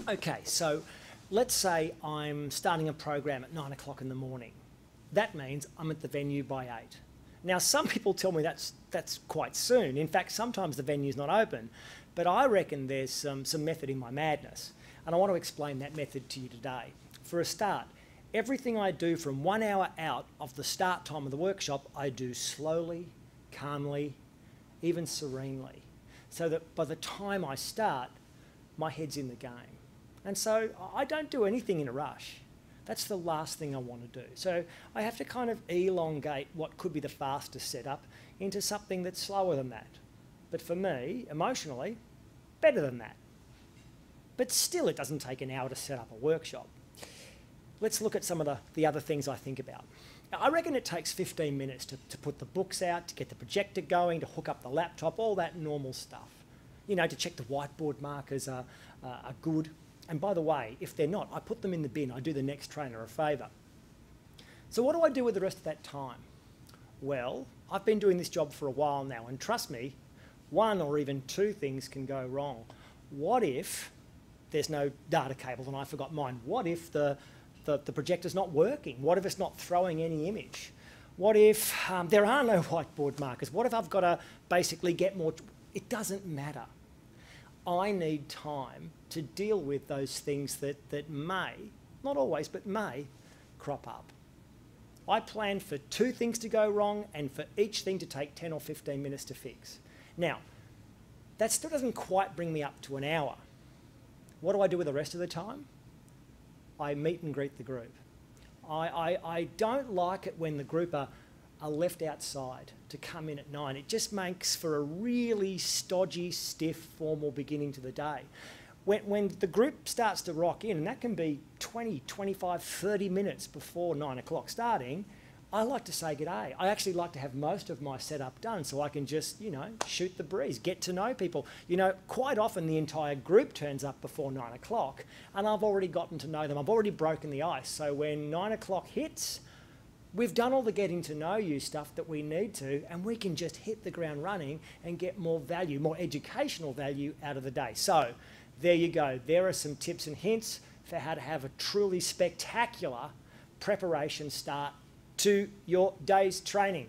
Okay, so let's say I'm starting a program at 9 o'clock in the morning. That means I'm at the venue by 8. Now, some people tell me that's quite soon. In fact, sometimes the venue's not open. But I reckon there's some method in my madness. And I want to explain that method to you today. For a start, everything I do from 1 hour out of the start time of the workshop, I do slowly, calmly, even serenely. So that by the time I start, my head's in the game. And so I don't do anything in a rush. That's the last thing I want to do. So I have to kind of elongate what could be the fastest setup into something that's slower than that. But for me, emotionally, better than that. But still, it doesn't take an hour to set up a workshop. Let's look at some of the other things I think about. Now, I reckon it takes 15 minutes to put the books out, to get the projector going, to hook up the laptop, all that normal stuff. You know, to check the whiteboard markers are good. And by the way, if they're not, I put them in the bin. I do the next trainer a favour. So what do I do with the rest of that time? Well, I've been doing this job for a while now, and trust me, one or even two things can go wrong. What if there's no data cable and I forgot mine? What if the projector's not working? What if it's not throwing any image? What if there are no whiteboard markers? What if I've got to basically get more? It doesn't matter. I need time to deal with those things that may, not always, but may crop up. I plan for two things to go wrong and for each thing to take 10 or 15 minutes to fix. Now, that still doesn't quite bring me up to an hour. What do I do with the rest of the time? I meet and greet the group. I don't like it when the group are left outside to come in at 9. It just makes for a really stodgy, stiff, formal beginning to the day. When the group starts to rock in, and that can be 20, 25, 30 minutes before 9 o'clock starting, I like to say g'day. I actually like to have most of my setup done so I can just, you know, shoot the breeze, get to know people. You know, quite often the entire group turns up before 9 o'clock and I've already gotten to know them. I've already broken the ice. So when 9 o'clock hits, we've done all the getting to know you stuff that we need to, and we can just hit the ground running and get more value, more educational value out of the day. So there you go. There are some tips and hints for how to have a truly spectacular preparation start to your day's training.